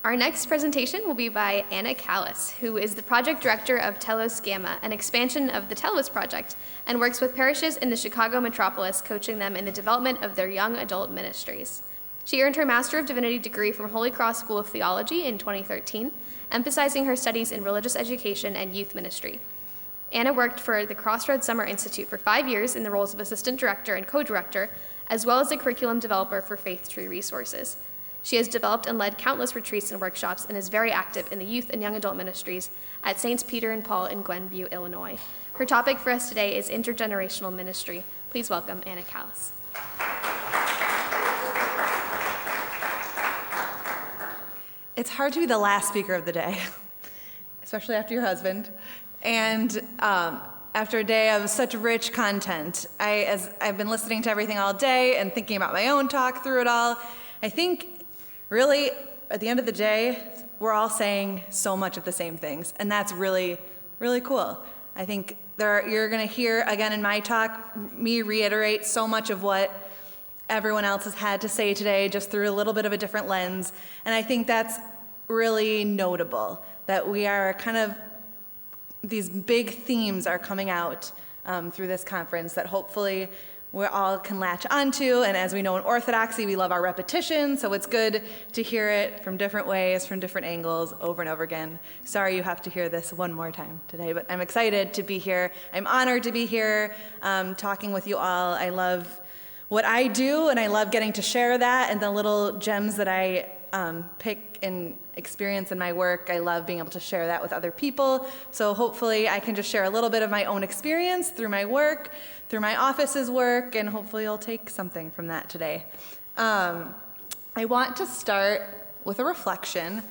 Our next presentation will be by Anna Kallis, who is the project director of Telos Gamma, an expansion of the Telos project, and works with parishes in the Chicago metropolis, coaching them in the development of their young adult ministries. She earned her Master of Divinity degree from Holy Cross School of Theology in 2013, emphasizing her studies in religious education and youth ministry. Anna worked for the Crossroads Summer Institute for 5 years in the roles of assistant director and co-director, as well as a curriculum developer for Faith Tree Resources. She has developed and led countless retreats and workshops and is very active in the youth and young adult ministries at Saints Peter and Paul in Glenview, Illinois. Her topic for us today is Intergenerational Ministry. Please welcome Anna Kallis. It's hard to be the last speaker of the day, especially after your husband, and after a day of such rich content. As I've been listening to everything all day and thinking about my own talk through it all, I think really, at the end of the day, we're all saying so much of the same things, and that's really, really cool. I think you're going to hear, again in my talk, me reiterate so much of what everyone else has had to say today, just through a little bit of a different lens, and I think that's really notable, that we are kind of, these big themes are coming out through this conference that hopefully we all can latch onto, and as we know in Orthodoxy, we love our repetition, so it's good to hear it from different ways, from different angles, over and over again. Sorry you have to hear this one more time today, but I'm excited to be here. I'm honored to be here talking with you all. I love what I do, and I love getting to share that, and the little gems that I pick and experience in my work. I love being able to share that with other people, so hopefully I can just share a little bit of my own experience through my work, through my office's work, and hopefully you'll take something from that today. I want to start with a reflection.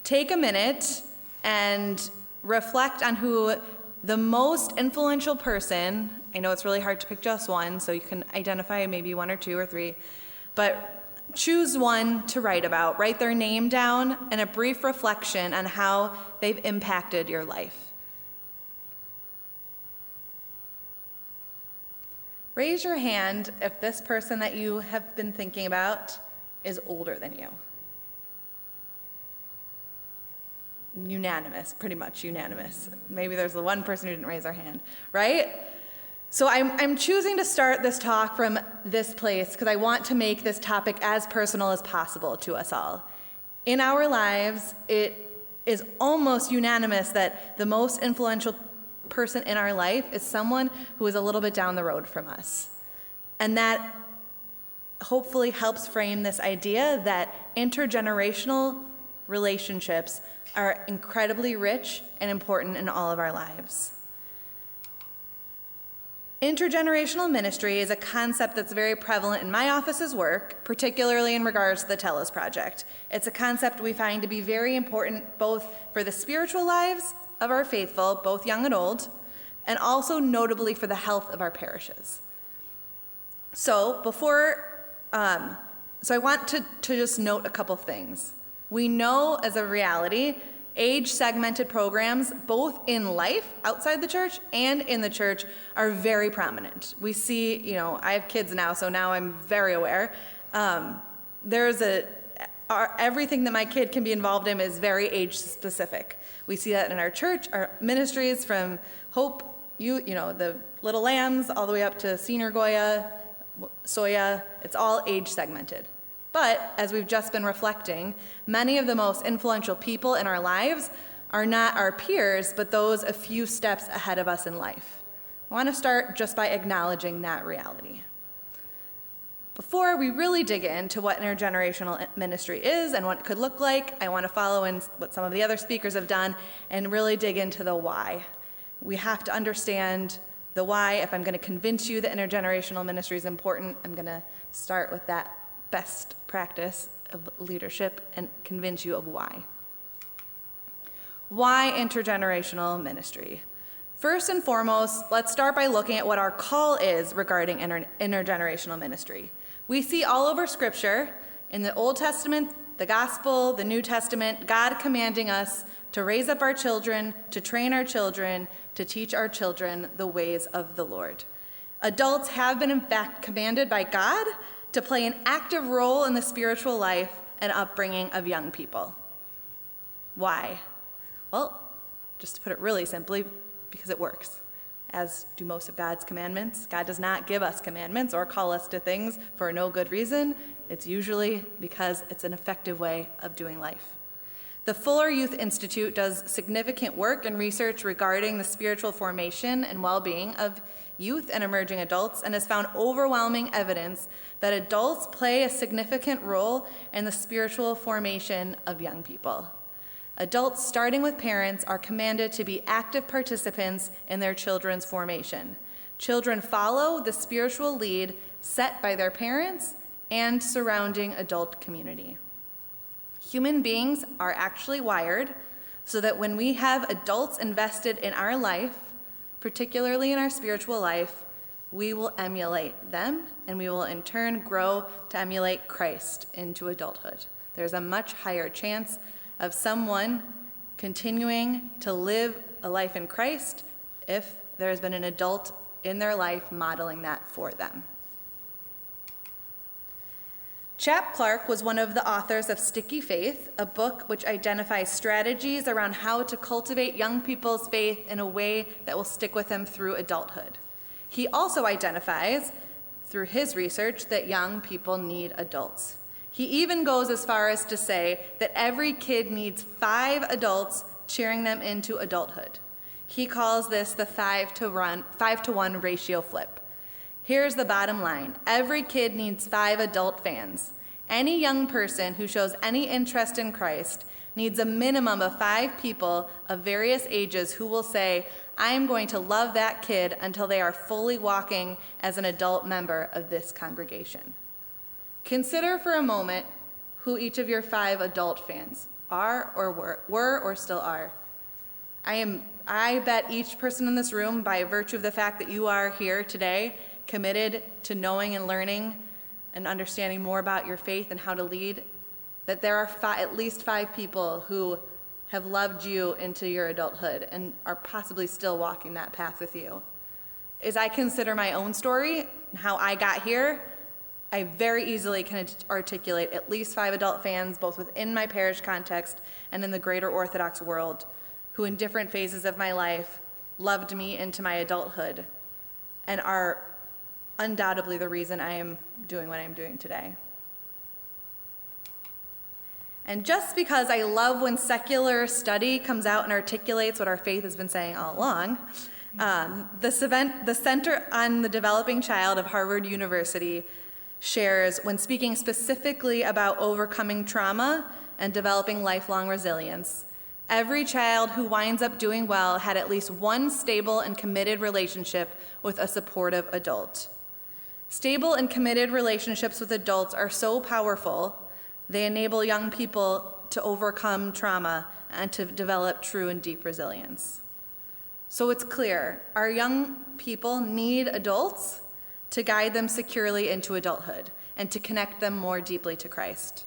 Take a minute and reflect on who the most influential person, I know it's really hard to pick just one, so you can identify maybe one or two or three, but choose one to write about. Write their name down and a brief reflection on how they've impacted your life. Raise your hand if this person that you have been thinking about is older than you. Unanimous, pretty much unanimous. Maybe there's the one person who didn't raise their hand, right? So I'm choosing to start this talk from this place because I want to make this topic as personal as possible to us all. In our lives, it is almost unanimous that the most influential person in our life is someone who is a little bit down the road from us. And that hopefully helps frame this idea that intergenerational relationships are incredibly rich and important in all of our lives. Intergenerational ministry is a concept that's very prevalent in my office's work, particularly in regards to the Telos Project. It's a concept we find to be very important both for the spiritual lives of our faithful, both young and old, and also notably for the health of our parishes. So I want to just note a couple things. We know as a reality, age-segmented programs, both in life, outside the church, and in the church, are very prominent. We see, I have kids now, so now I'm very aware. Everything that my kid can be involved in is very age-specific. We see that in our church, our ministries, from Hope, the Little Lambs, all the way up to Senior Goya, Soya. It's all age-segmented. But, as we've just been reflecting, many of the most influential people in our lives are not our peers, but those a few steps ahead of us in life. I want to start just by acknowledging that reality. Before we really dig into what intergenerational ministry is and what it could look like, I want to follow in what some of the other speakers have done and really dig into the why. We have to understand the why. If I'm going to convince you that intergenerational ministry is important, I'm going to start with that best practice of leadership and convince you of why. Why intergenerational ministry? First and foremost, let's start by looking at what our call is regarding intergenerational ministry. We see all over Scripture, in the Old Testament, the Gospel, the New Testament, God commanding us to raise up our children, to train our children, to teach our children the ways of the Lord. Adults have been, in fact, commanded by God to play an active role in the spiritual life and upbringing of young people. Why? Well, just to put it really simply, because it works. As do most of God's commandments. God does not give us commandments or call us to things for no good reason. It's usually because it's an effective way of doing life. The Fuller Youth Institute does significant work and research regarding the spiritual formation and well-being of youth and emerging adults, and has found overwhelming evidence that adults play a significant role in the spiritual formation of young people. Adults, starting with parents, are commanded to be active participants in their children's formation. Children follow the spiritual lead set by their parents and surrounding adult community. Human beings are actually wired so that when we have adults invested in our life, particularly in our spiritual life, we will emulate them, and we will in turn grow to emulate Christ into adulthood. There's a much higher chance of someone continuing to live a life in Christ if there has been an adult in their life modeling that for them. Chap Clark was one of the authors of Sticky Faith, a book which identifies strategies around how to cultivate young people's faith in a way that will stick with them through adulthood. He also identifies, through his research, that young people need adults. He even goes as far as to say that every kid needs 5 adults cheering them into adulthood. He calls this the 5-to-1 ratio flip. Here's the bottom line. Every kid needs 5 adult fans. Any young person who shows any interest in Christ needs a minimum of 5 people of various ages who will say, I'm going to love that kid until they are fully walking as an adult member of this congregation. Consider for a moment who each of your 5 adult fans are or were or still are. I bet each person in this room, by virtue of the fact that you are here today, committed to knowing and learning and understanding more about your faith and how to lead, that there are at least 5 people who have loved you into your adulthood and are possibly still walking that path with you. As I consider my own story and how I got here, I very easily can articulate at least 5 adult fans, both within my parish context and in the greater Orthodox world, who in different phases of my life loved me into my adulthood and are undoubtedly the reason I am doing what I'm doing today. And just because I love when secular study comes out and articulates what our faith has been saying all along, the Center on the Developing Child of Harvard University shares, when speaking specifically about overcoming trauma and developing lifelong resilience, every child who winds up doing well had at least one stable and committed relationship with a supportive adult. Stable and committed relationships with adults are so powerful, they enable young people to overcome trauma and to develop true and deep resilience. So it's clear, our young people need adults to guide them securely into adulthood and to connect them more deeply to Christ.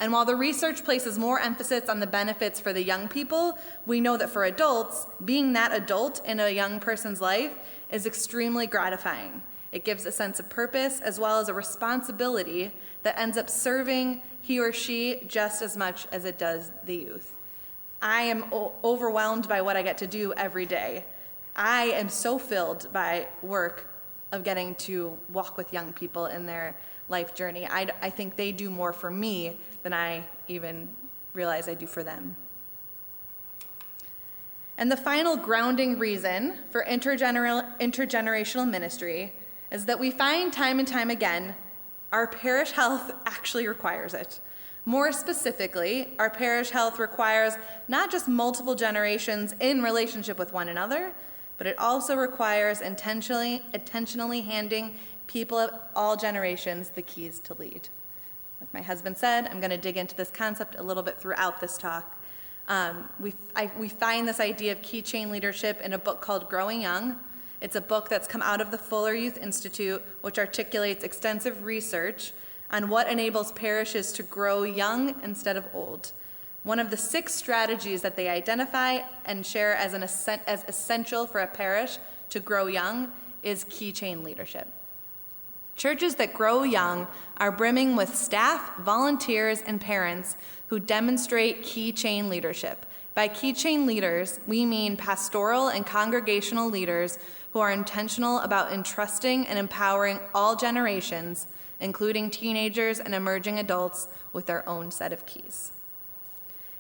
And while the research places more emphasis on the benefits for the young people, we know that for adults, being that adult in a young person's life is extremely gratifying. It gives a sense of purpose as well as a responsibility that ends up serving he or she just as much as it does the youth. I am overwhelmed by what I get to do every day. I am so filled by work of getting to walk with young people in their life journey. I think they do more for me than I even realize I do for them. And the final grounding reason for intergenerational ministry is that we find time and time again our parish health actually requires it. More specifically, our parish health requires not just multiple generations in relationship with one another, but it also requires intentionally handing people of all generations the keys to lead. Like my husband said, I'm going to dig into this concept a little bit throughout this talk. We find this idea of Keychain Leadership in a book called Growing Young. It's a book that's come out of the Fuller Youth Institute, which articulates extensive research on what enables parishes to grow young instead of old. One of the 6 strategies that they identify and share as essential for a parish to grow young is Keychain Leadership. Churches that grow young are brimming with staff, volunteers, and parents who demonstrate Keychain leadership. By Keychain leaders, we mean pastoral and congregational leaders who are intentional about entrusting and empowering all generations, including teenagers and emerging adults, with their own set of keys.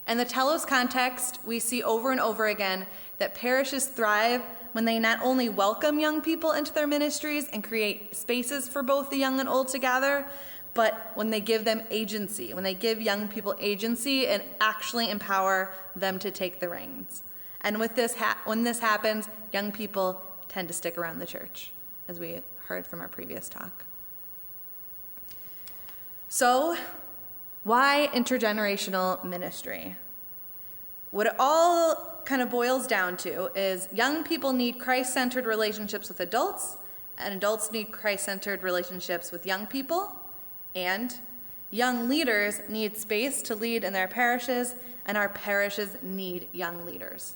In the telos context, we see over and over again that parishes thrive when they not only welcome young people into their ministries and create spaces for both the young and old to gather, but when they give them agency, when they give young people agency and actually empower them to take the reins. And with this, when this happens, young people tend to stick around the church, as we heard from our previous talk. So, why intergenerational ministry? What it all kind of boils down to is young people need Christ-centered relationships with adults, and adults need Christ-centered relationships with young people, and young leaders need space to lead in their parishes, and our parishes need young leaders.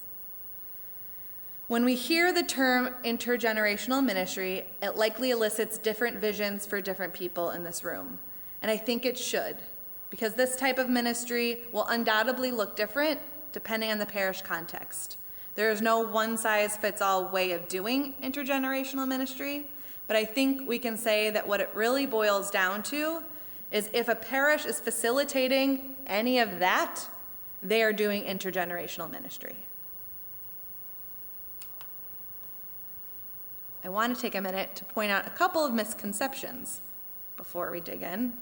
When we hear the term intergenerational ministry, it likely elicits different visions for different people in this room. And I think it should, because this type of ministry will undoubtedly look different depending on the parish context. There is no one-size-fits-all way of doing intergenerational ministry, but I think we can say that what it really boils down to is if a parish is facilitating any of that, they are doing intergenerational ministry. I want to take a minute to point out a couple of misconceptions before we dig in.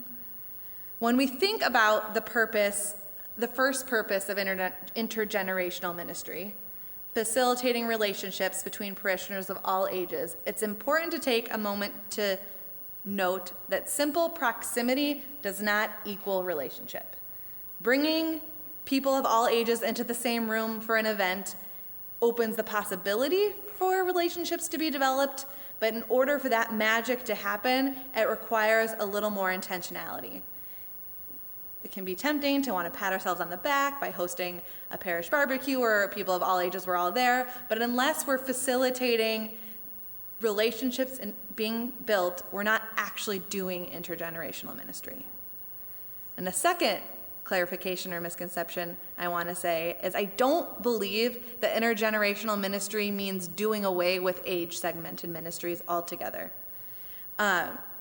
When we think about the first purpose of intergenerational ministry, facilitating relationships between parishioners of all ages, it's important to take a moment to note that simple proximity does not equal relationship. Bringing people of all ages into the same room for an event opens the possibility for relationships to be developed, but in order for that magic to happen, it requires a little more intentionality. It can be tempting to want to pat ourselves on the back by hosting a parish barbecue where people of all ages were all there, but unless we're facilitating relationships and being built, we're not actually doing intergenerational ministry. And the second clarification or misconception I want to say is I don't believe that intergenerational ministry means doing away with age-segmented ministries altogether.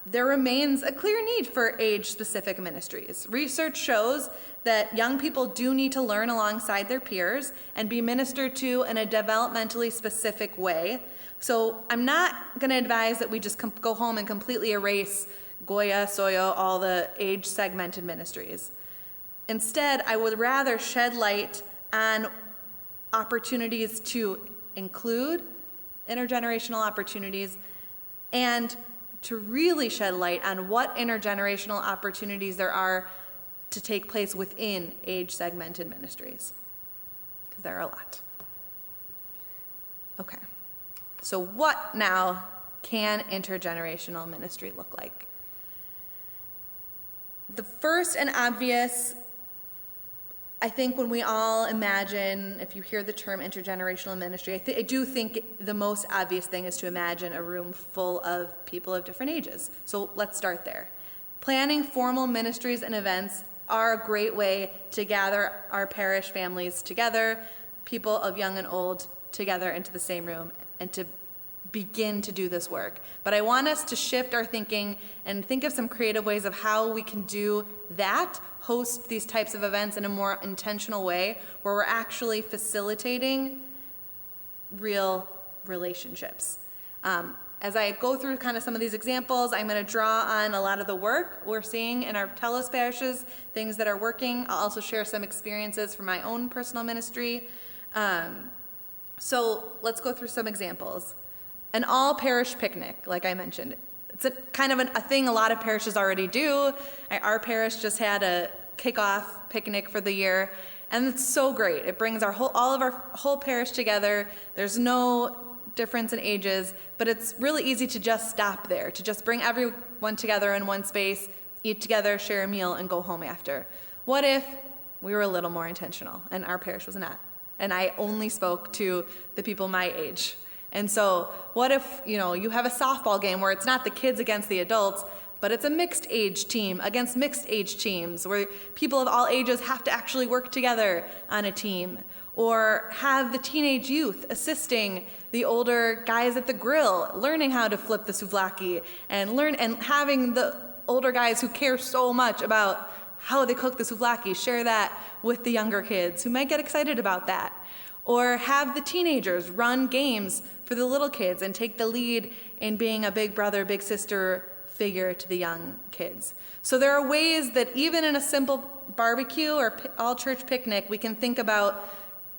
There remains a clear need for age-specific ministries. Research shows that young people do need to learn alongside their peers and be ministered to in a developmentally specific way. So I'm not going to advise that we just go home and completely erase Goya, Soyo, all the age-segmented ministries. Instead, I would rather shed light on opportunities to include intergenerational opportunities and to really shed light on what intergenerational opportunities there are to take place within age-segmented ministries, because there are a lot. Okay, so what now can intergenerational ministry look like? The first and obvious, I think when we all imagine, if you hear the term intergenerational ministry, I do think the most obvious thing is to imagine a room full of people of different ages. So let's start there. Planning formal ministries and events are a great way to gather our parish families together, people of young and old together into the same room, and to begin to do this work. But I want us to shift our thinking and think of some creative ways of how we can do that, host these types of events in a more intentional way where we're actually facilitating real relationships. As I go through kind of some of these examples, I'm going to draw on a lot of the work we're seeing in our telos parishes, things that are working. I'll also share some experiences from my own personal ministry. So let's go through some examples. An all-parish picnic, like I mentioned. It's a kind of a thing a lot of parishes already do. Our parish just had a kickoff picnic for the year, and it's so great. It brings all of our whole parish together. There's no difference in ages, but it's really easy to just stop there, to just bring everyone together in one space, eat together, share a meal, and go home after. What if we were a little more intentional, and our parish was not? And I only spoke to the people my age. And so what if, you have a softball game where it's not the kids against the adults, but it's a mixed age team against mixed age teams where people of all ages have to actually work together on a team. Or have the teenage youth assisting the older guys at the grill, learning how to flip the souvlaki, and having the older guys who care so much about how they cook the souvlaki share that with the younger kids who might get excited about that. Or have the teenagers run games for the little kids and take the lead in being a big brother, big sister figure to the young kids. So there are ways that even in a simple barbecue or all-church picnic, we can think about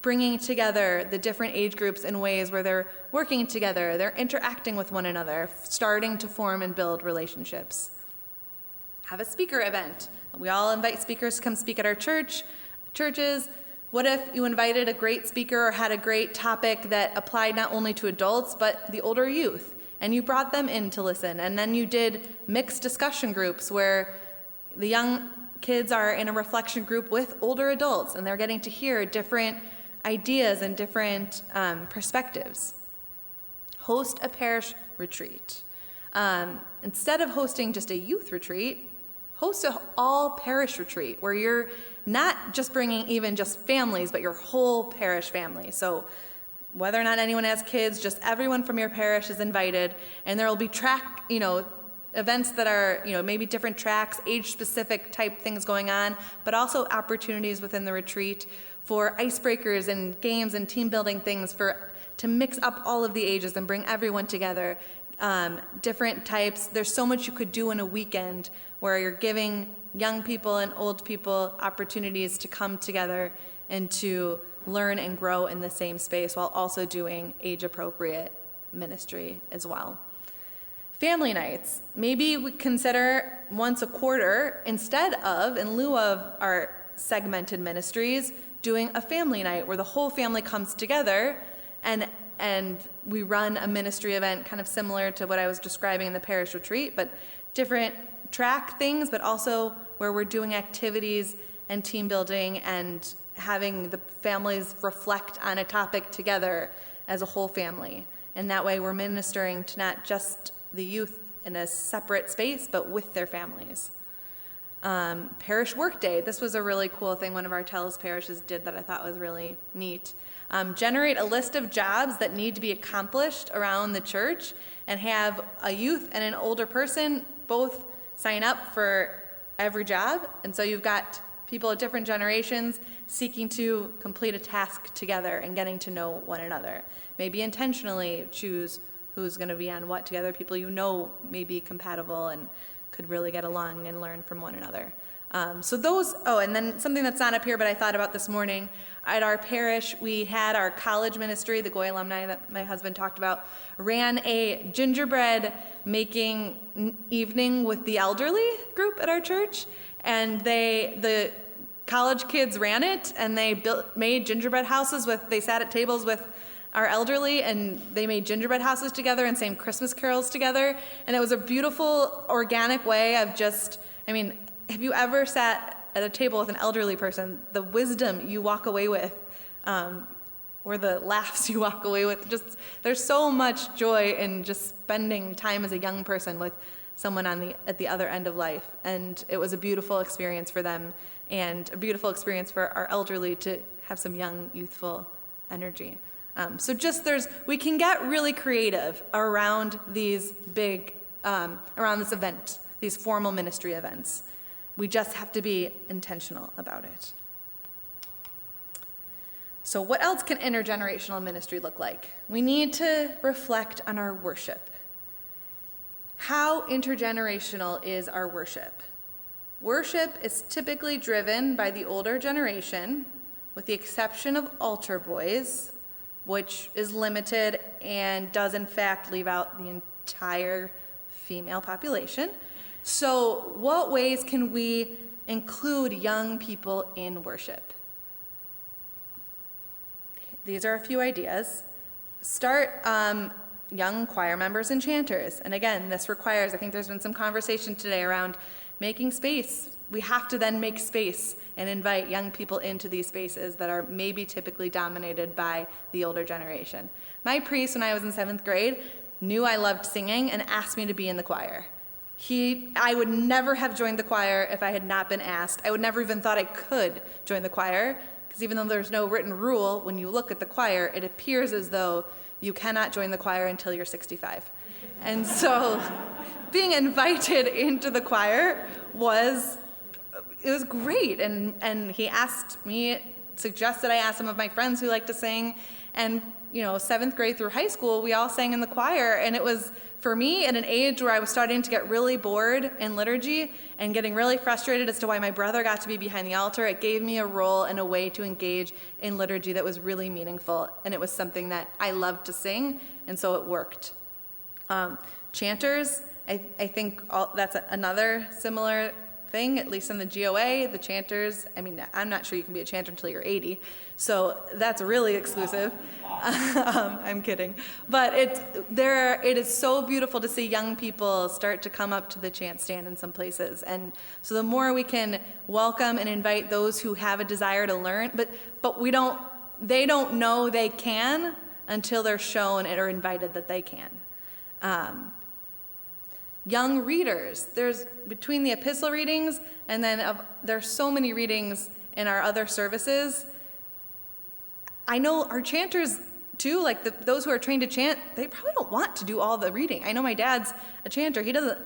bringing together the different age groups in ways where they're working together, they're interacting with one another, starting to form and build relationships. Have a speaker event. We all invite speakers to come speak at our churches. What if you invited a great speaker or had a great topic that applied not only to adults, but the older youth, and you brought them in to listen, and then you did mixed discussion groups where the young kids are in a reflection group with older adults, and they're getting to hear different ideas and different perspectives. Host a parish retreat. Instead of hosting just a youth retreat, host an all-parish retreat where you're not just bringing even just families, but your whole parish family. So whether or not anyone has kids, just everyone from your parish is invited, and there will be events that are, maybe different tracks, age-specific type things going on, but also opportunities within the retreat for icebreakers and games and team-building things to mix up all of the ages and bring everyone together. Different types. There's so much you could do in a weekend where you're giving young people and old people opportunities to come together and to learn and grow in the same space while also doing age-appropriate ministry as well. Family nights. Maybe we consider once a quarter, instead of, in lieu of our segmented ministries, doing a family night where the whole family comes together and we run a ministry event kind of similar to what I was describing in the parish retreat, but different track things, but also where we're doing activities and team building and having the families reflect on a topic together as a whole family. And that way we're ministering to not just the youth in a separate space, but with their families. Parish Workday. This was a really cool thing one of our Kallis parishes did that I thought was really neat. Generate a list of jobs that need to be accomplished around the church and have a youth and an older person both sign up for every job. And so you've got people of different generations seeking to complete a task together and getting to know one another. Maybe intentionally choose who's going to be on what together, people may be compatible and could really get along and learn from one another. And then something that's not up here, but I thought about this morning, at our parish, we had our college ministry, the Goy alumni that my husband talked about, ran a gingerbread making evening with the elderly group at our church, and the college kids ran it, and they made gingerbread houses they sat at tables with our elderly, and they made gingerbread houses together and sang Christmas carols together, and it was a beautiful, organic way of have you ever sat at a table with an elderly person? The wisdom you walk away with, or the laughs you walk away with, there's so much joy in just spending time as a young person with someone at the other end of life, and it was a beautiful experience for them, and a beautiful experience for our elderly to have some young, youthful energy. We can get really creative around these around this event, these formal ministry events. We just have to be intentional about it. So what else can intergenerational ministry look like? We need to reflect on our worship. How intergenerational is our worship? Worship is typically driven by the older generation, with the exception of altar boys, which is limited and does in fact leave out the entire female population. So what ways can we include young people in worship? These are a few ideas. Start young choir members and chanters. And again, this requires, I think there's been some conversation today around making space. We have to then make space and invite young people into these spaces that are maybe typically dominated by the older generation. My priest, when I was in 7th grade, knew I loved singing and asked me to be in the choir. I would never have joined the choir if I had not been asked. I would never even thought I could join the choir, because even though there's no written rule, when you look at the choir, it appears as though you cannot join the choir until you're 65. And so being invited into the choir was great. And he suggested I ask some of my friends who like to sing. And 7th grade through high school, we all sang in the choir. And it was, for me, at an age where I was starting to get really bored in liturgy and getting really frustrated as to why my brother got to be behind the altar, it gave me a role and a way to engage in liturgy that was really meaningful. And it was something that I loved to sing, and so it worked. Chanters, I think that's another similar thing, at least in the GOA. The chanters, I'm not sure you can be a chanter until you're 80, so that's really exclusive. I'm kidding. But it is so beautiful to see young people start to come up to the chant stand in some places. And so the more we can welcome and invite those who have a desire to learn, but they don't know they can until they're shown and are invited that they can. Young readers, there's between the epistle readings and then there's so many readings in our other services. I know our chanters too, like those who are trained to chant, they probably don't want to do all the reading. I know my dad's a chanter. He doesn't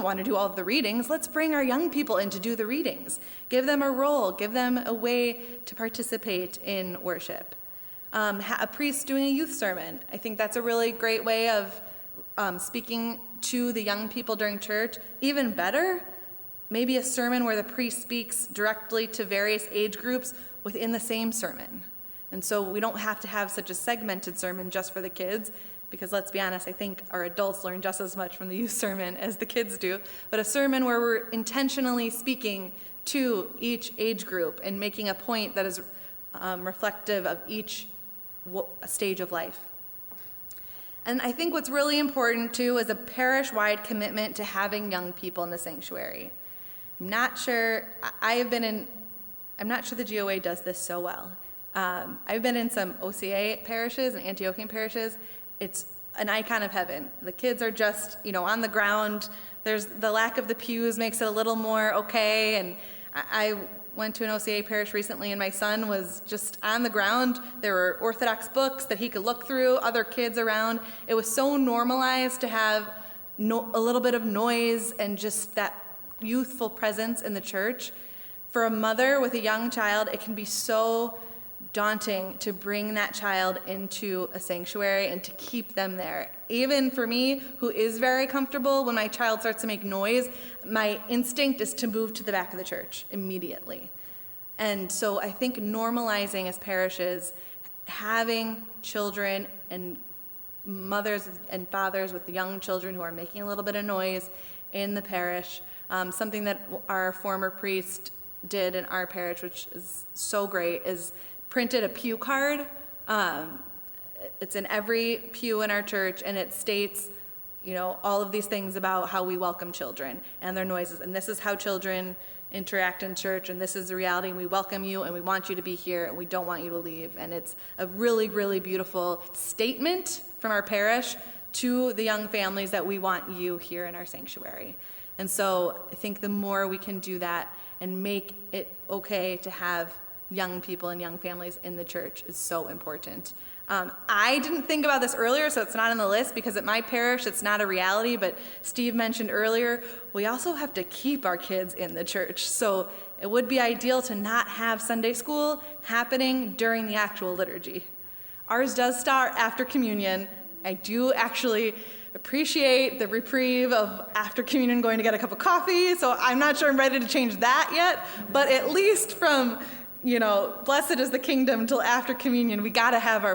want to do all of the readings. Let's bring our young people in to do the readings. Give them a role. Give them a way to participate in worship. A priest doing a youth sermon. I think that's a really great way of speaking to the young people during church. Even better, maybe a sermon where the priest speaks directly to various age groups within the same sermon. And so we don't have to have such a segmented sermon just for the kids, because let's be honest, I think our adults learn just as much from the youth sermon as the kids do. But a sermon where we're intentionally speaking to each age group and making a point that is reflective of each stage of life. And I think what's really important too is a parish-wide commitment to having young people in the sanctuary. I'm not sure the GOA does this so well. I've been in some OCA parishes and Antiochian parishes. It's an icon of heaven. The kids are just, on the ground. There's the lack of the pews makes it a little more okay. And I went to an OCA parish recently, and my son was just on the ground. There were Orthodox books that he could look through, other kids around. It was so normalized to have a little bit of noise and just that youthful presence in the church. For a mother with a young child, it can be so daunting to bring that child into a sanctuary and to keep them there. Even for me, who is very comfortable, when my child starts to make noise, my instinct is to move to the back of the church immediately. And so I think normalizing as parishes, having children and mothers and fathers with young children who are making a little bit of noise in the parish, something that our former priest did in our parish, which is so great, is printed a pew card. It's in every pew in our church, and it states, all of these things about how we welcome children and their noises. And this is how children interact in church, and this is the reality. We welcome you, and we want you to be here, and we don't want you to leave. And it's a really, really beautiful statement from our parish to the young families that we want you here in our sanctuary. And so I think the more we can do that and make it okay to have young people and young families in the church is so important. I didn't think about this earlier, so it's not on the list, because at my parish it's not a reality, but Steve mentioned earlier, we also have to keep our kids in the church. So it would be ideal to not have Sunday school happening during the actual liturgy. Ours does start after communion. I do actually appreciate the reprieve of after communion going to get a cup of coffee, so I'm not sure I'm ready to change that yet, but at least from blessed is the kingdom till after communion, we gotta have our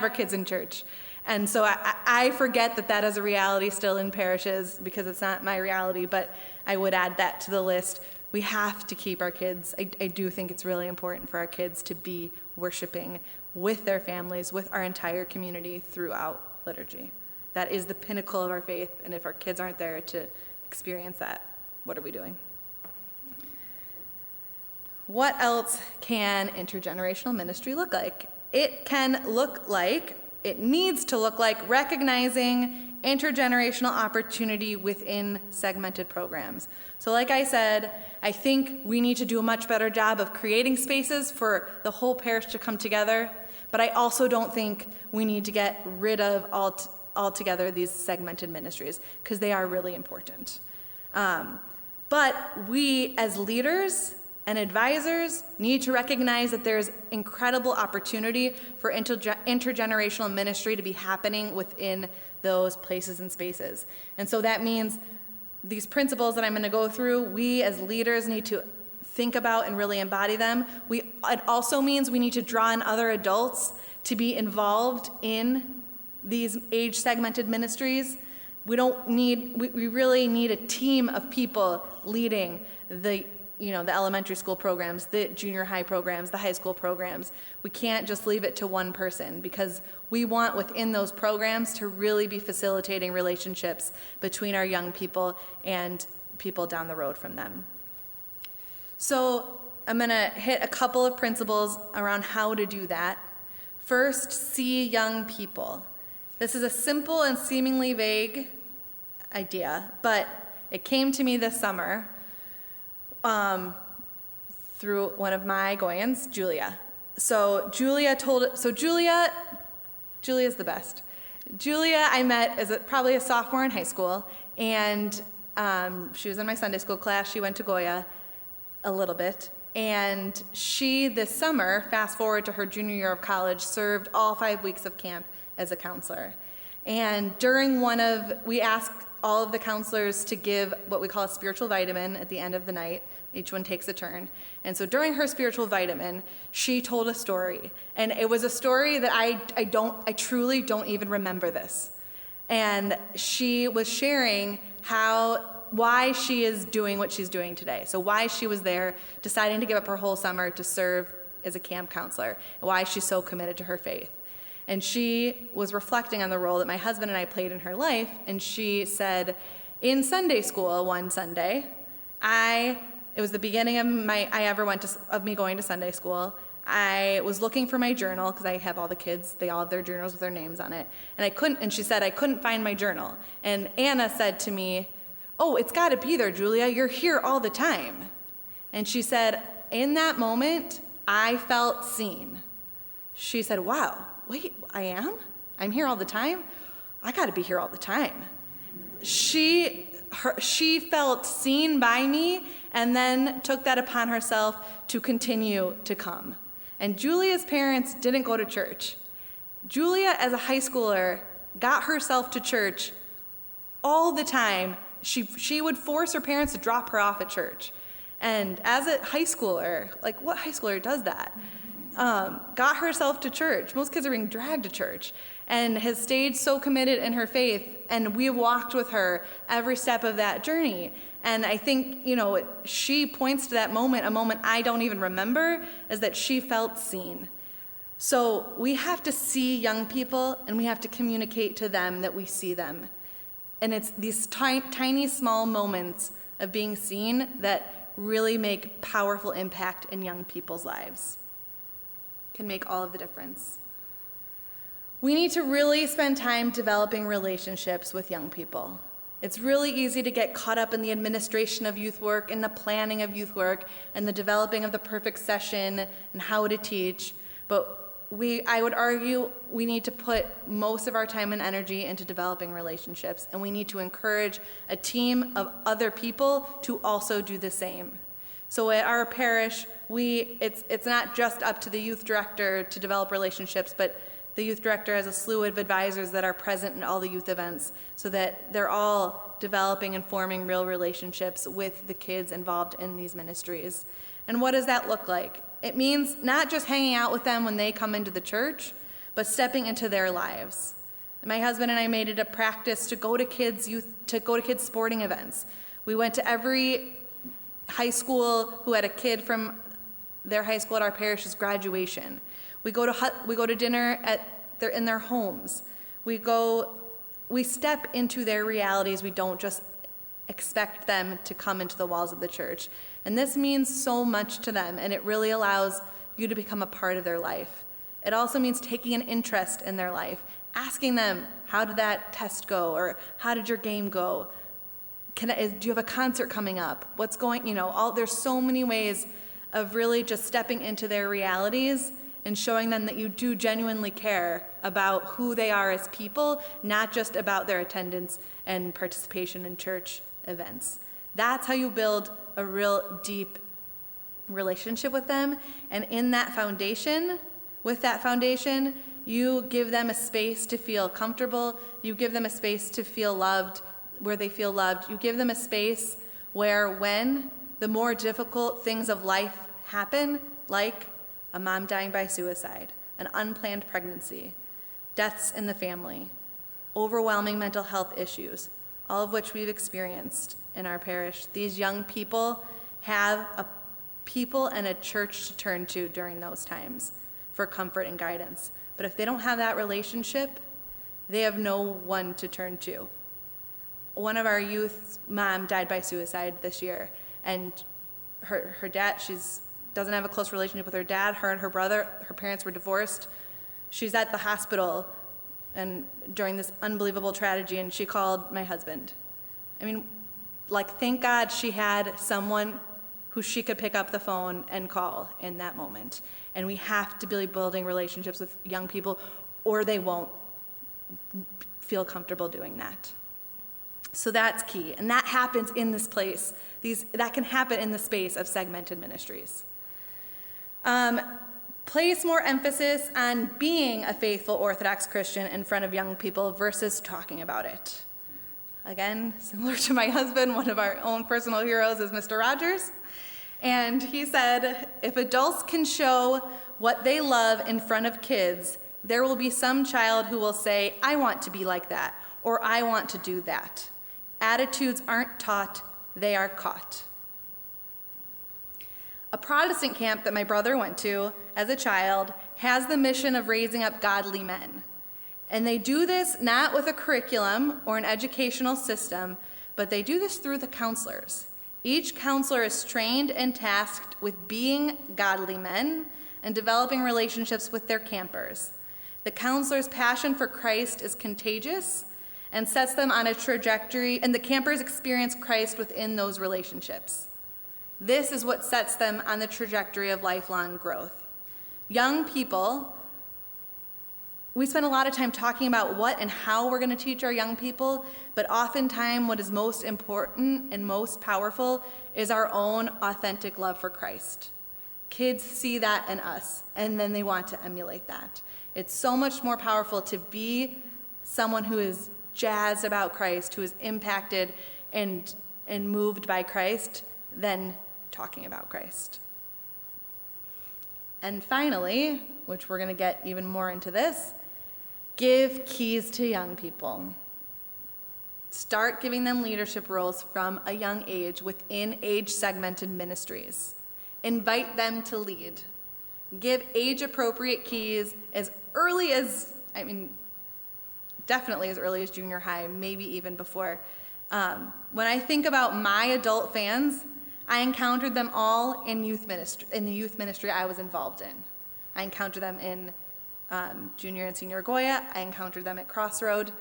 kids in church. And so I forget that is a reality still in parishes, because it's not my reality, but I would add that to the list. We have to keep our kids. I do think it's really important for our kids to be worshiping with their families, with our entire community throughout liturgy. That is the pinnacle of our faith, and if our kids aren't there to experience that, what are we doing? What else can intergenerational ministry look like? It needs to look like recognizing intergenerational opportunity within segmented programs. So like I said, I think we need to do a much better job of creating spaces for the whole parish to come together, but I also don't think we need to get rid of altogether these segmented ministries, because they are really important. But we as leaders and advisors need to recognize that there's incredible opportunity for intergenerational ministry to be happening within those places and spaces. And so that means these principles that I'm going to go through, we as leaders need to think about and really embody them. It also means we need to draw in other adults to be involved in these age-segmented ministries. We really need a team of people leading the elementary school programs, the junior high programs, the high school programs. We can't just leave it to one person, because we want within those programs to really be facilitating relationships between our young people and people down the road from them. So I'm going to hit a couple of principles around how to do that. First, see young people. This is a simple and seemingly vague idea, but it came to me this summer through one of my Goyans, Julia. Julia's the best. Julia I met as probably a sophomore in high school, and she was in my Sunday school class. She went to Goya a little bit, and she, this summer, fast forward to her junior year of college, served all 5 weeks of camp as a counselor. And during we asked all of the counselors to give what we call a spiritual vitamin at the end of the night. Each one takes a turn. And so during her spiritual vitamin, she told a story. And it was a story that I truly don't even remember this. And she was sharing why she is doing what she's doing today. So why she was there, deciding to give up her whole summer to serve as a camp counselor, and why she's so committed to her faith. And she was reflecting on the role that my husband and I played in her life, and she said, in Sunday school one Sunday, it was the beginning of me going to Sunday school. I was looking for my journal, because I have all the kids, they all have their journals with their names on it. And she said, I couldn't find my journal. And Anna said to me, "Oh, it's gotta be there, Julia, you're here all the time." And she said, in that moment, I felt seen. She said, "Wow, wait, I am? I'm here all the time? I gotta be here all the time." She felt seen by me, and then took that upon herself to continue to come. And Julia's parents didn't go to church. Julia, as a high schooler, got herself to church all the time. She would force her parents to drop her off at church. And as a high schooler, like what high schooler does that? Got herself to church. Most kids are being dragged to church, and has stayed so committed in her faith. And we have walked with her every step of that journey. And I think, she points to that moment, a moment I don't even remember, is that she felt seen. So we have to see young people, and we have to communicate to them that we see them. And it's these tiny, small moments of being seen that really make powerful impact in young people's lives. Can make all of the difference. We need to really spend time developing relationships with young people. It's really easy to get caught up in the administration of youth work and the planning of youth work and the developing of the perfect session and how to teach. But I would argue we need to put most of our time and energy into developing relationships, and we need to encourage a team of other people to also do the same. So at our parish, it's not just up to the youth director to develop relationships, but the youth director has a slew of advisors that are present in all the youth events, so that they're all developing and forming real relationships with the kids involved in these ministries. And what does that look like? It means not just hanging out with them when they come into the church, but stepping into their lives. My husband and I made it a practice to go to kids' sporting events. We went to every high school who had a kid from their high school at our parish's graduation. We go to dinner in their homes. We step into their realities. We don't just expect them to come into the walls of the church. And this means so much to them, and it really allows you to become a part of their life. It also means taking an interest in their life, asking them, how did that test go? Or how did your game go? Do you have a concert coming up? What's going, there's so many ways of really just stepping into their realities and showing them that you do genuinely care about who they are as people, not just about their attendance and participation in church events. That's how you build a real deep relationship with them. And in that foundation, with that foundation, you give them a space to feel comfortable. You give them a space to feel loved, where they feel loved. You give them a space where when the more difficult things of life happen, like a mom dying by suicide, an unplanned pregnancy, deaths in the family, overwhelming mental health issues, all of which we've experienced in our parish, these young people have a people and a church to turn to during those times for comfort and guidance. But if they don't have that relationship, they have no one to turn to. One of our youth's mom died by suicide this year, and her dad, doesn't have a close relationship with her dad. Her and her brother, her parents were divorced. She's at the hospital and during this unbelievable tragedy, and she called my husband. Thank God she had someone who she could pick up the phone and call in that moment. And we have to be building relationships with young people, or they won't feel comfortable doing that. So that's key, and that happens in this place. That can happen in the space of segmented ministries. Place more emphasis on being a faithful Orthodox Christian in front of young people versus talking about it. Again, similar to my husband, one of our own personal heroes is Mr. Rogers. And he said, if adults can show what they love in front of kids, there will be some child who will say, I want to be like that, or I want to do that. Attitudes aren't taught, they are caught. A Protestant camp that my brother went to as a child has the mission of raising up godly men. And they do this not with a curriculum or an educational system, but they do this through the counselors. Each counselor is trained and tasked with being godly men and developing relationships with their campers. The counselor's passion for Christ is contagious and sets them on a trajectory, and the campers experience Christ within those relationships. This is what sets them on the trajectory of lifelong growth. Young people, we spend a lot of time talking about what and how we're going to teach our young people, but oftentimes what is most important and most powerful is our own authentic love for Christ. Kids see that in us, and then they want to emulate that. It's so much more powerful to be someone who is jazzed about Christ, who is impacted and moved by Christ, than talking about Christ. And finally, which we're going to get even more into this, give keys to young people. Start giving them leadership roles from a young age within age-segmented ministries. Invite them to lead. Give age-appropriate keys as early as, definitely as early as junior high, maybe even before. When I think about my adult fans, I encountered them all in the youth ministry I was involved in. I encountered them in junior and senior Goya. I encountered them at Crossroad.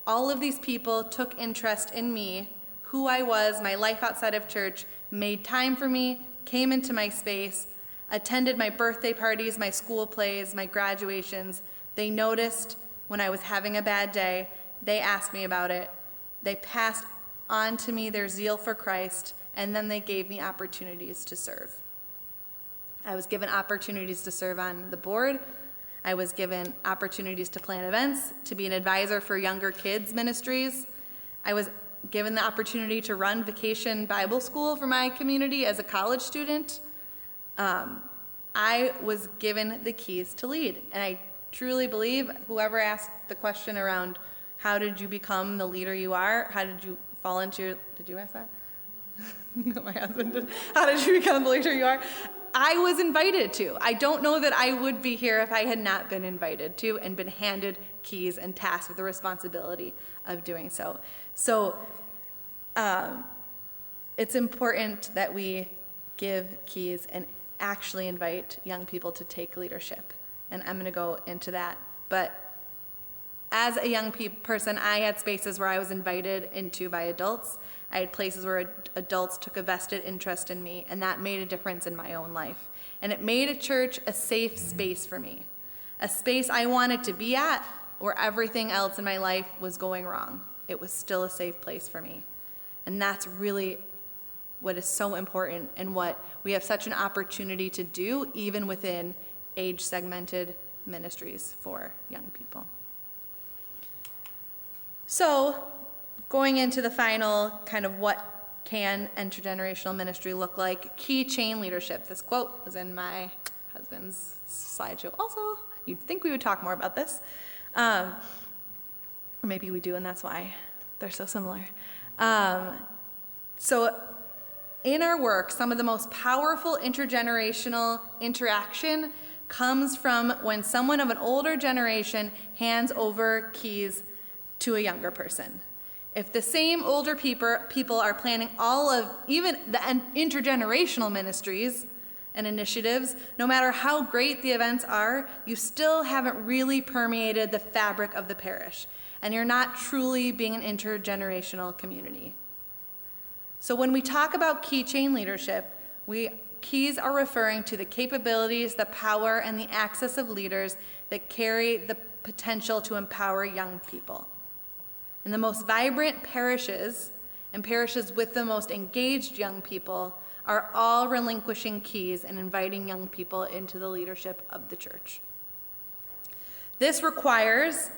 All of these people took interest in me, who I was, my life outside of church, made time for me, came into my space, attended my birthday parties, my school plays, my graduations. They noticed when I was having a bad day. They asked me about it. They passed on to me their zeal for Christ, and then they gave me opportunities to serve. I was given opportunities to serve on the board. I was given opportunities to plan events, to be an advisor for younger kids ministries. I was given the opportunity to run Vacation Bible School for my community as a college student. I was given the keys to lead. And I truly believe whoever asked the question around how did you become the leader you are, how did you fall into your, did you ask that? My husband did. How did you become the leader you are? I was invited to. I don't know that I would be here if I had not been invited to and been handed keys and tasked with the responsibility of doing so. So It's important that we give keys and actually invite young people to take leadership. And I'm going to go into that. But as a young person, I had spaces where I was invited into by adults. I had places where adults took a vested interest in me, and that made a difference in my own life. And it made a church a safe space for me, a space I wanted to be at where everything else in my life was going wrong. It was still a safe place for me. And that's really what is so important and what we have such an opportunity to do even within age-segmented ministries for young people. So, going into the final kind of what can intergenerational ministry look like, Keychain Leadership. This quote was in my husband's slideshow also. You'd think we would talk more about this. Or maybe we do, and that's why they're so similar. So in our work, some of the most powerful intergenerational interaction comes from when someone of an older generation hands over keys to a younger person. If the same older people are planning all of even the intergenerational ministries and initiatives, no matter how great the events are, you still haven't really permeated the fabric of the parish, and you're not truly being an intergenerational community. So when we talk about Keychain Leadership, keys are referring to the capabilities, the power, and the access of leaders that carry the potential to empower young people. And the most vibrant parishes and parishes with the most engaged young people are all relinquishing keys and inviting young people into the leadership of the church. This requires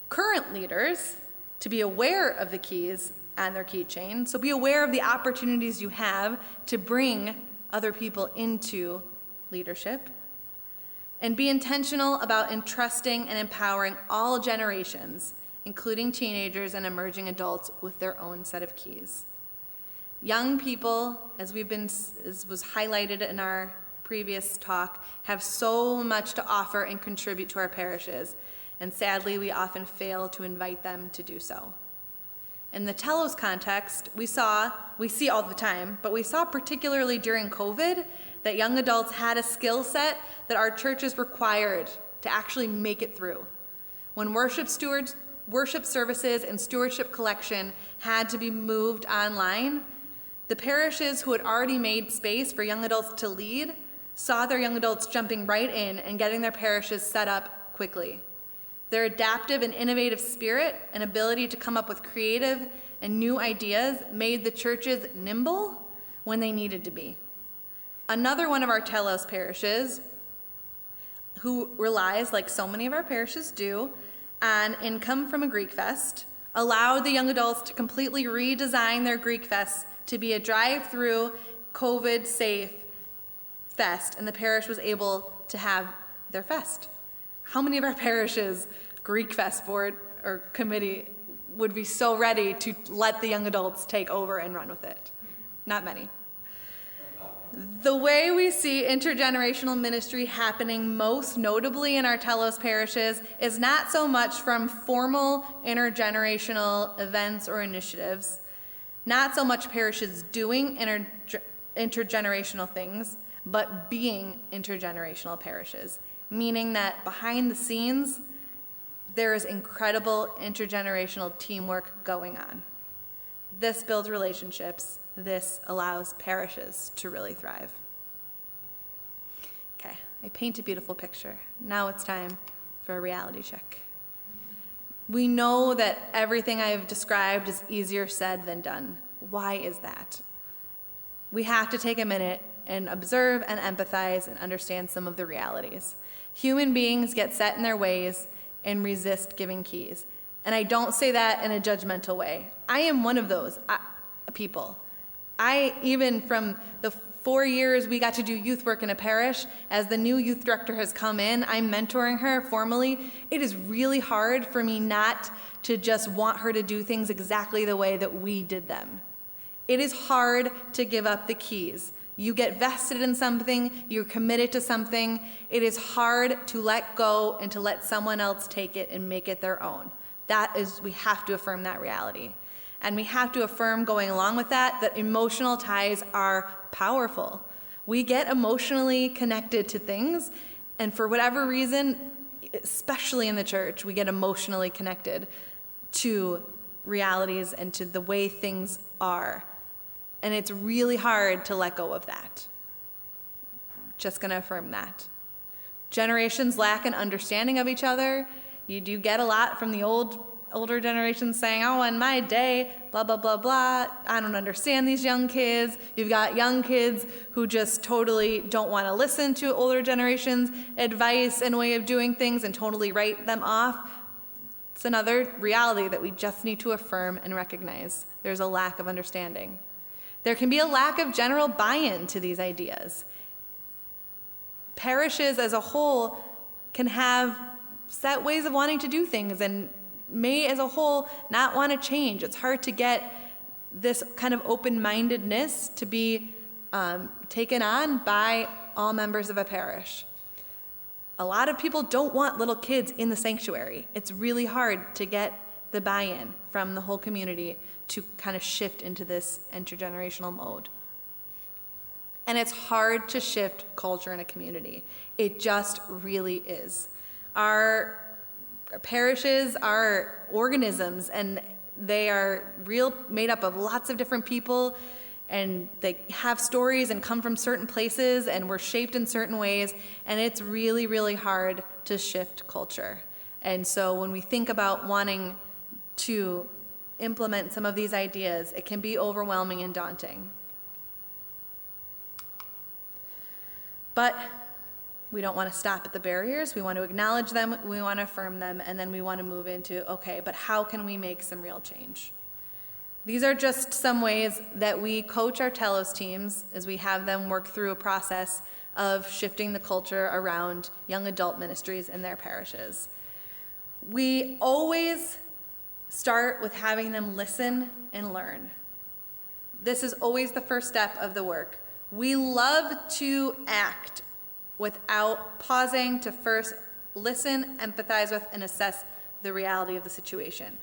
current leaders to be aware of the keys and their keychain, so be aware of the opportunities you have to bring other people into leadership, and be intentional about entrusting and empowering all generations, including teenagers and emerging adults, with their own set of keys. Young people, as was highlighted in our previous talk, have so much to offer and contribute to our parishes, and sadly, we often fail to invite them to do so. In the telos context, we see all the time, but we saw particularly during COVID that young adults had a skill set that our churches required to actually make it through. When worship services and stewardship collection had to be moved online, the parishes who had already made space for young adults to lead saw their young adults jumping right in and getting their parishes set up quickly. Their adaptive and innovative spirit and ability to come up with creative and new ideas made the churches nimble when they needed to be. Another one of our telos parishes, who relies, like so many of our parishes do, on income from a Greek fest, allowed the young adults to completely redesign their Greek fest to be a drive-through, COVID-safe fest, and the parish was able to have their fest. How many of our parishes' Greek Fest board or committee would be so ready to let the young adults take over and run with it? Not many. The way we see intergenerational ministry happening most notably in our telos parishes is not so much from formal intergenerational events or initiatives, not so much parishes doing intergenerational things, but being intergenerational parishes. Meaning that behind the scenes, there is incredible intergenerational teamwork going on. This builds relationships. This allows parishes to really thrive. Okay, I paint a beautiful picture. Now it's time for a reality check. We know that everything I have described is easier said than done. Why is that? We have to take a minute and observe and empathize and understand some of the realities. Human beings get set in their ways and resist giving keys. And I don't say that in a judgmental way. I am one of those people. Even from the 4 years we got to do youth work in a parish, as the new youth director has come in, I'm mentoring her formally. It is really hard for me not to just want her to do things exactly the way that we did them. It is hard to give up the keys. You get vested in something, you're committed to something. It is hard to let go and to let someone else take it and make it their own. We have to affirm that reality. And we have to affirm, going along with that emotional ties are powerful. We get emotionally connected to things, and for whatever reason, especially in the church, we get emotionally connected to realities and to the way things are. And it's really hard to let go of that. Just going to affirm that. Generations lack an understanding of each other. You do get a lot from the older generations saying, oh, in my day, blah, blah, blah, blah. I don't understand these young kids. You've got young kids who just totally don't want to listen to older generations' advice and way of doing things and totally write them off. It's another reality that we just need to affirm and recognize. There's a lack of understanding. There can be a lack of general buy-in to these ideas. Parishes as a whole can have set ways of wanting to do things and may as a whole not want to change. It's hard to get this kind of open-mindedness to be taken on by all members of a parish. A lot of people don't want little kids in the sanctuary. It's really hard to get the buy-in from the whole community to kind of shift into this intergenerational mode. And it's hard to shift culture in a community. It just really is. Our parishes are organisms, and they are made up of lots of different people, and they have stories and come from certain places, and we're shaped in certain ways, and it's really, really hard to shift culture. And so when we think about wanting to implement some of these ideas, it can be overwhelming and daunting. But we don't want to stop at the barriers. We want to acknowledge them, we want to affirm them, and then we want to move into, okay, but how can we make some real change? These are just some ways that we coach our telos teams as we have them work through a process of shifting the culture around young adult ministries in their parishes. We always start with having them listen and learn. This is always the first step of the work. We love to act without pausing to first listen, empathize with, and assess the reality of the situation.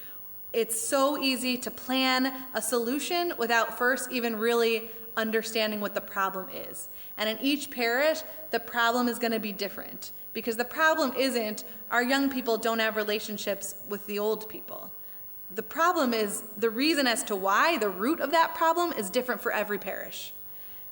It's so easy to plan a solution without first even really understanding what the problem is. And in each parish, the problem is going to be different, because the problem isn't our young people don't have relationships with the old people. The problem is the reason as to why, the root of that problem is different for every parish.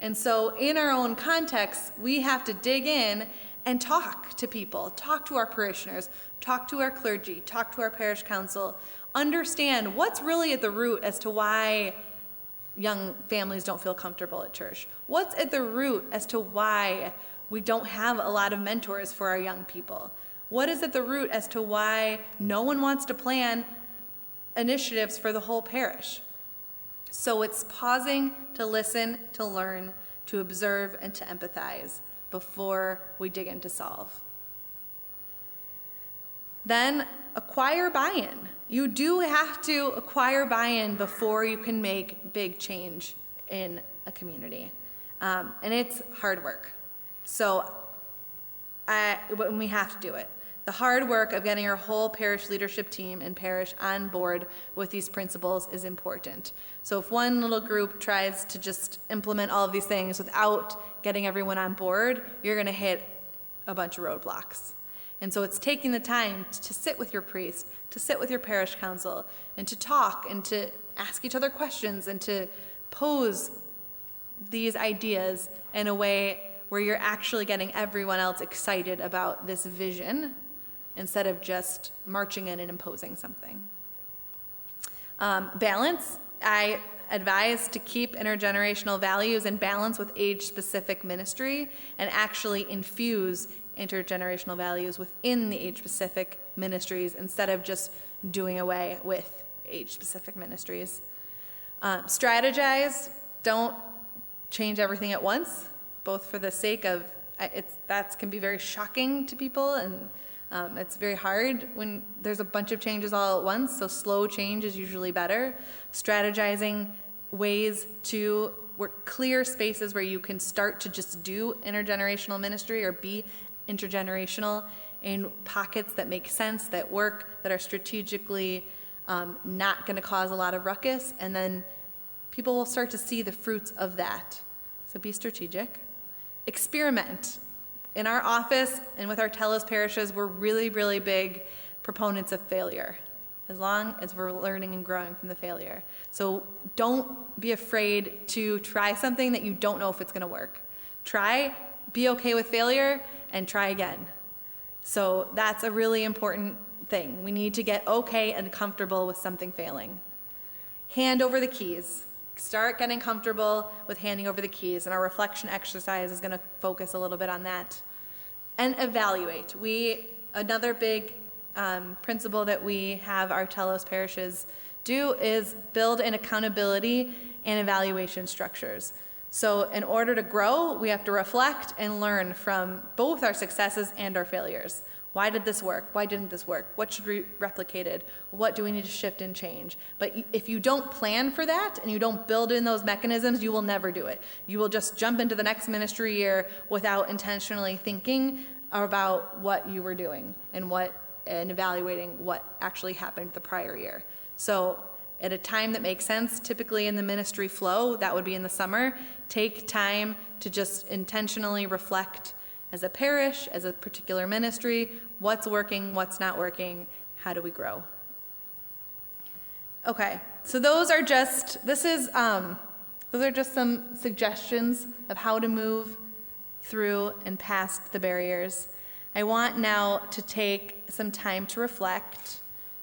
And so in our own context, we have to dig in and talk to people, talk to our parishioners, talk to our clergy, talk to our parish council, understand what's really at the root as to why young families don't feel comfortable at church. What's at the root as to why we don't have a lot of mentors for our young people? What is at the root as to why no one wants to plan initiatives for the whole parish? So it's pausing to listen, to learn, to observe, and to empathize before we dig in to solve. Then acquire buy-in. You do have to acquire buy-in before you can make big change in a community. And it's hard work. So we have to do it. The hard work of getting our whole parish leadership team and parish on board with these principles is important. So if one little group tries to just implement all of these things without getting everyone on board, you're going to hit a bunch of roadblocks. And so it's taking the time to sit with your priest, to sit with your parish council, and to talk and to ask each other questions and to pose these ideas in a way where you're actually getting everyone else excited about this vision instead of just marching in and imposing something. Balance. I advise to keep intergenerational values in balance with age-specific ministry and actually infuse intergenerational values within the age-specific ministries instead of just doing away with age-specific ministries. Strategize. Don't change everything at once, both for the sake of, that can be very shocking to people, and it's very hard when there's a bunch of changes all at once, so slow change is usually better. Strategizing ways to work clear spaces where you can start to just do intergenerational ministry or be intergenerational in pockets that make sense, that work, that are strategically not going to cause a lot of ruckus, and then people will start to see the fruits of that. So be strategic. Experiment. In our office and with our telos parishes, we're really, really big proponents of failure, as long as we're learning and growing from the failure. So don't be afraid to try something that you don't know if it's going to work. Try, be okay with failure, and try again. So that's a really important thing. We need to get okay and comfortable with something failing. Hand over the keys. Start getting comfortable with handing over the keys, and our reflection exercise is going to focus a little bit on that. And evaluate. Another big principle that we have our telos parishes do is build an accountability and evaluation structures. So in order to grow, we have to reflect and learn from both our successes and our failures. Why did this work? Why didn't this work? What should be replicated? What do we need to shift and change? But if you don't plan for that and you don't build in those mechanisms, you will never do it. You will just jump into the next ministry year without intentionally thinking about what you were doing and evaluating what actually happened the prior year. So at a time that makes sense, typically in the ministry flow, that would be in the summer, take time to just intentionally reflect as a parish, as a particular ministry, what's working, what's not working, how do we grow? Okay, so those are just some suggestions of how to move through and past the barriers. I want now to take some time to reflect.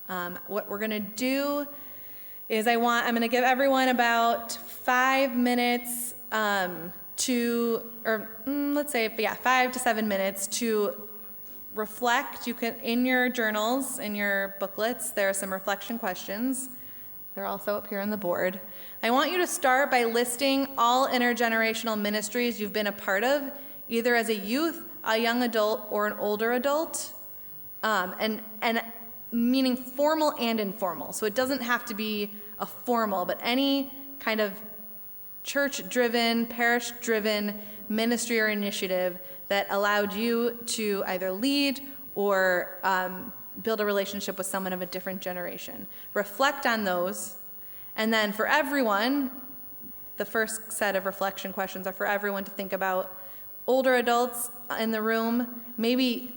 What we're gonna do is I'm gonna give everyone about 5 minutes 5 to 7 minutes to reflect. You can, in your journals, in your booklets, there are some reflection questions. They're also up here on the board. I want you to start by listing all intergenerational ministries you've been a part of, either as a youth, a young adult, or an older adult, and meaning formal and informal. So it doesn't have to be a formal, but any kind of church-driven, parish-driven ministry or initiative that allowed you to either lead or build a relationship with someone of a different generation. Reflect on those, and then for everyone, the first set of reflection questions are for everyone to think about. Older adults in the room, maybe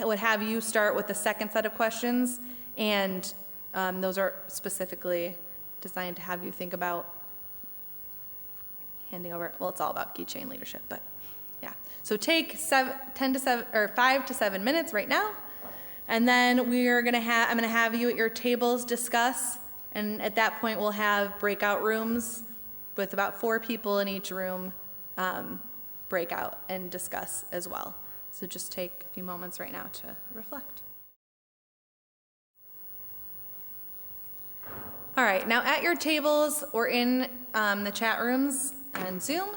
would have you start with the second set of questions, and those are specifically designed to have you think about handing over. Well, it's all about Keychain Leadership, but yeah. So take 5 to 7 minutes right now, and then I'm gonna have you at your tables discuss, and at that point we'll have breakout rooms with about 4 people in each room, break out and discuss as well. So just take a few moments right now to reflect. All right, now at your tables or in the chat rooms and Zoom,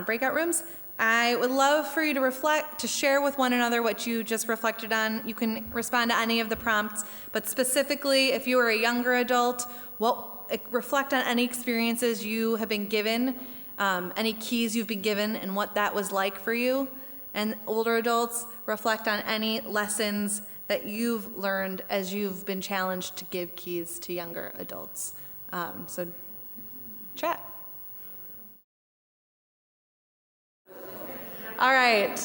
breakout rooms, I would love for you to reflect, to share with one another what you just reflected on. You can respond to any of the prompts, but specifically if you are a younger adult, reflect on any experiences you have been given, any keys you've been given and what that was like for you. And older adults, reflect on any lessons that you've learned as you've been challenged to give keys to younger adults. So chat. All right.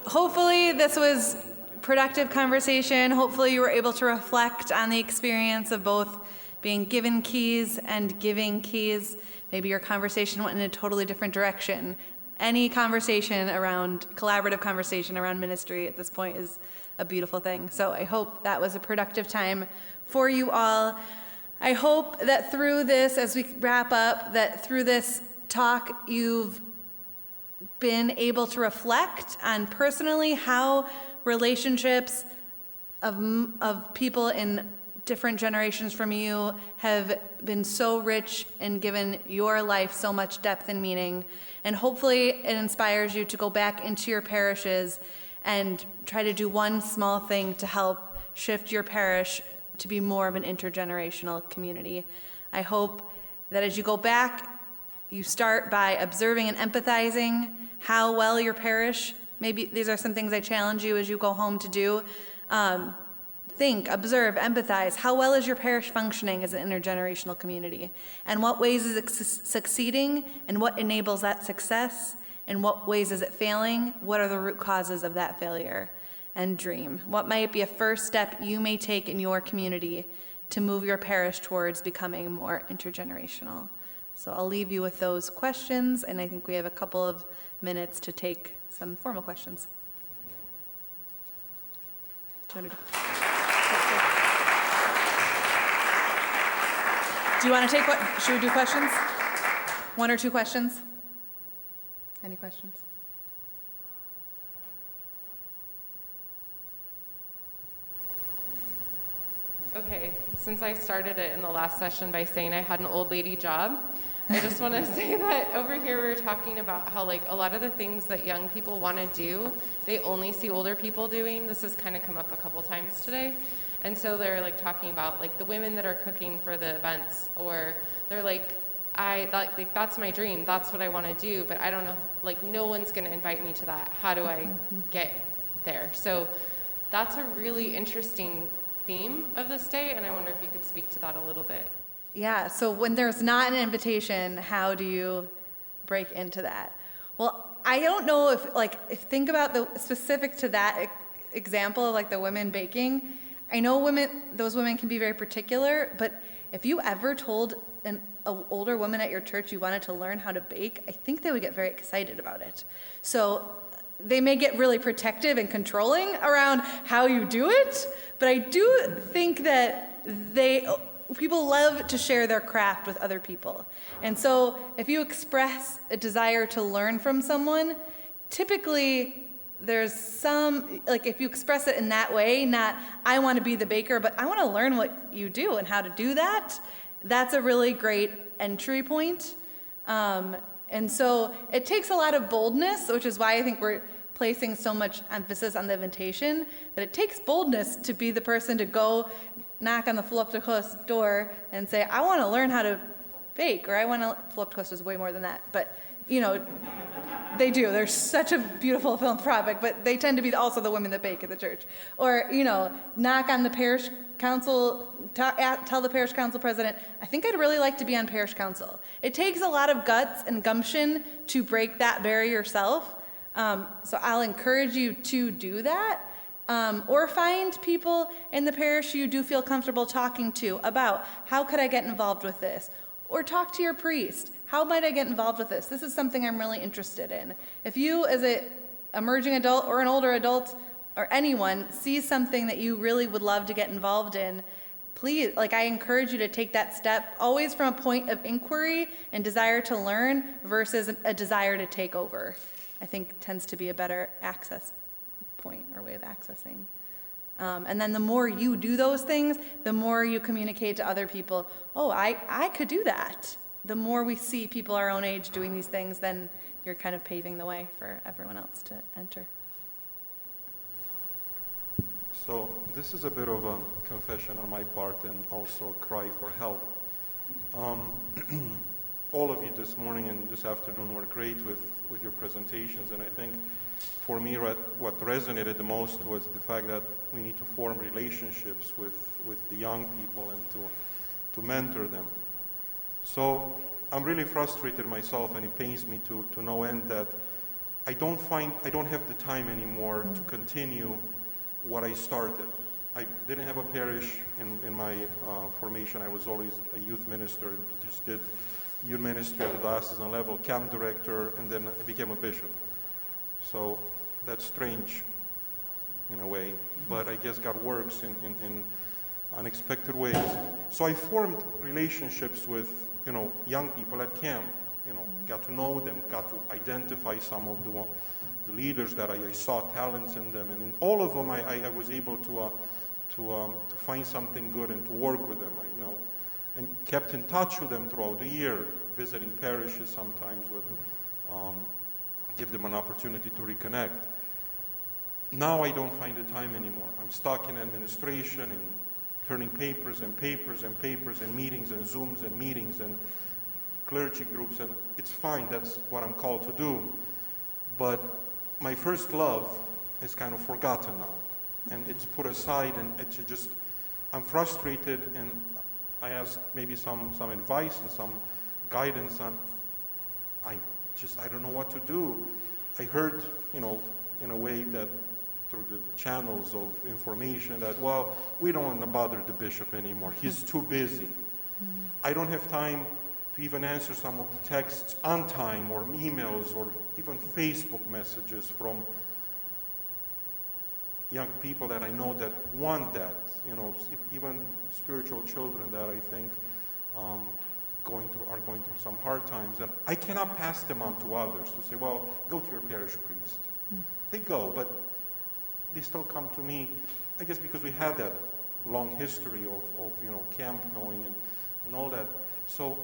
Hopefully this was productive conversation. Hopefully you were able to reflect on the experience of both being given keys and giving keys. Maybe your conversation went in a totally different direction. Any collaborative conversation around ministry at this point is a beautiful thing. So I hope that was a productive time for you all. I hope that through this, as we wrap up, that through this talk, you've been able to reflect on personally how relationships of people in different generations from you have been so rich and given your life so much depth and meaning. And hopefully it inspires you to go back into your parishes and try to do one small thing to help shift your parish to be more of an intergenerational community. I hope that as you go back, you start by observing and empathizing how well your parish, maybe these are some things I challenge you as you go home to do. think, observe, empathize. How well is your parish functioning as an intergenerational community? And what ways is it succeeding? And what enables that success? In what ways is it failing? What are the root causes of that failure? And dream. What might be a first step you may take in your community to move your parish towards becoming more intergenerational? So I'll leave you with those questions, and I think we have a couple of minutes to take some formal questions. Do you want to take what? Should we do questions? 1 or 2 questions? Any questions? Okay, since I started it in the last session by saying I had an old lady job, I just want to say that over here we were talking about how like a lot of the things that young people want to do, they only see older people doing. This has kind of come up a couple times today. And so they're like talking about like the women that are cooking for the events, or they're like, that's my dream, that's what I want to do, but I don't know, like no one's going to invite me to that. How do I get there? So that's a really interesting theme of this day, and I wonder if you could speak to that a little bit. Yeah, so when there's not an invitation, how do you break into that? Well, I don't know if think about the specific to that example of like the women baking. I know those women can be very particular, but if you ever told an older woman at your church you wanted to learn how to bake, I think they would get very excited about it. So they may get really protective and controlling around how you do it, but I do think that people love to share their craft with other people. And so if you express a desire to learn from someone, typically there's some, like if you express it in that way, not I want to be the baker, but I want to learn what you do and how to do that, that's a really great entry point. And so it takes a lot of boldness, which is why I think we're placing so much emphasis on the invitation, that it takes boldness to be the person to go knock on the Flopticus door and say, I want to learn how to bake, or I want to, Flopticus is way more than that, but you know, they do. They're such a beautiful philanthropic, but they tend to be also the women that bake at the church. Or, you know, knock on the parish council, tell the parish council president, I think I'd really like to be on parish council. It takes a lot of guts and gumption to break that barrier yourself. So I'll encourage you to do that. Or find people in the parish you do feel comfortable talking to about how could I get involved with this? Or talk to your priest. How might I get involved with this? This is something I'm really interested in. If you, as an emerging adult or an older adult or anyone, see something that you really would love to get involved in, please, I encourage you to take that step, always from a point of inquiry and desire to learn versus a desire to take over. I think tends to be a better access point or way of accessing. And then the more you do those things, the more you communicate to other people, oh, I could do that. The more we see people our own age doing these things, then you're kind of paving the way for everyone else to enter. So this is a bit of a confession on my part and also a cry for help. All of you this morning and this afternoon were great with your presentations, and I think for me what resonated the most was the fact that we need to form relationships with the young people and to mentor them. So I'm really frustrated myself, and it pains me to no end that I don't have the time anymore to continue what I started. I didn't have a parish in my formation. I was always a youth minister, just did youth ministry at the diocesan level, camp director, and then I became a bishop. So that's strange in a way, but I guess God works in unexpected ways. So I formed relationships with young people at camp, got to know them, got to identify some of the leaders that I saw talents in them, and in all of them I was able to find something good and to work with them, and kept in touch with them throughout the year, visiting parishes sometimes with, give them an opportunity to reconnect. Now I don't find the time anymore. I'm stuck in administration and turning papers and papers and papers and meetings and Zooms and meetings and clergy groups, and it's fine, that's what I'm called to do. But my first love is kind of forgotten now. and it's put aside, and it's just, I'm frustrated, and I ask maybe some advice and some guidance on, I don't know what to do. I heard, in a way that through the channels of information that, well, we don't want to bother the bishop anymore. He's too busy. I don't have time to even answer some of the texts on time, or emails, or even Facebook messages from young people that I know that want that, even spiritual children that I think are going through some hard times. And I cannot pass them on to others to say, well, go to your parish priest. They go, but they still come to me, I guess because we had that long history of camp knowing and all that. So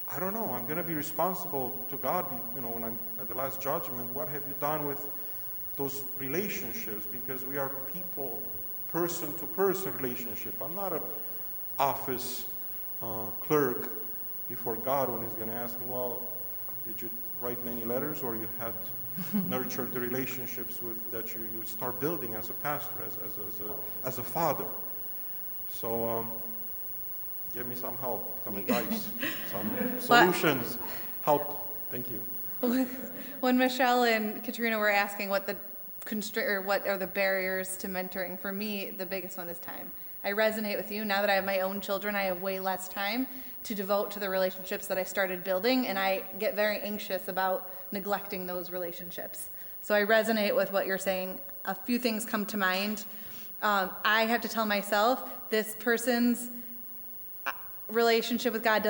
I don't know, I'm going to be responsible to God, when I'm at the last judgment. What have you done with those relationships? Because we are people, person-to-person relationship. I'm not an office clerk before God when he's going to ask me, well, did you write many letters, or you had nurtured the relationships that you start building as a pastor, as a father? So give me some help, some advice, some solutions. Help. Thank you. When Michelle and Katrina were asking what are the barriers to mentoring, for me, the biggest one is time. I resonate with you. Now that I have my own children, I have way less time to devote to the relationships that I started building, and I get very anxious about neglecting those relationships. So I resonate with what you're saying. A few things come to mind. I have to tell myself, this person's relationship with God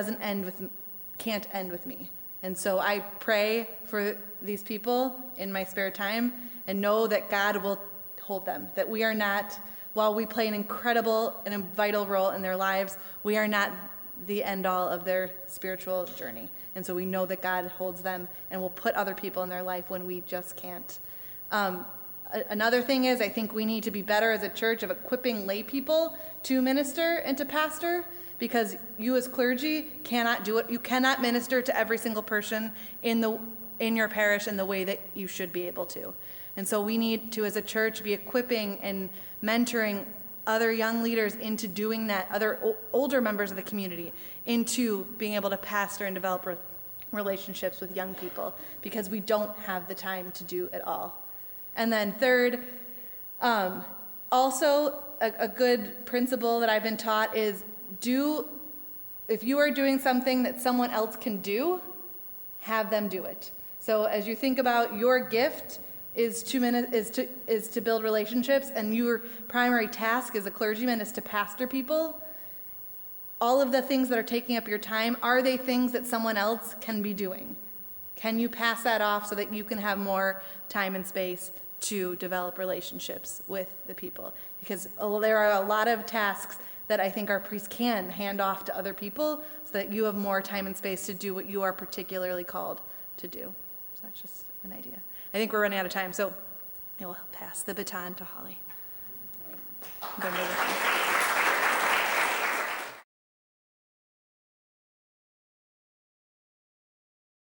can't end with me. And so I pray for these people in my spare time and know that God will hold them, that we are not, while we play an incredible and a vital role in their lives, we are not the end all of their spiritual journey. And so we know that God holds them and will put other people in their life when we just can't. Another thing is, I think we need to be better as a church of equipping lay people to minister and to pastor, because you as clergy cannot do it. You cannot minister to every single person in your parish in the way that you should be able to. And so we need to, as a church, be equipping and mentoring other young leaders into doing that, other older members of the community into being able to pastor and develop relationships with young people, because we don't have the time to do it all. And then third, also a good principle that I've been taught is, if you are doing something that someone else can do, have them do it. So as you think about your gift is to build relationships, and your primary task as a clergyman is to pastor people, all of the things that are taking up your time, are they things that someone else can be doing? Can you pass that off so that you can have more time and space to develop relationships with the people? Because there are a lot of tasks that I think our priests can hand off to other people so that you have more time and space to do what you are particularly called to do. So that's just an idea. I think we're running out of time, so I will pass the baton to Holly.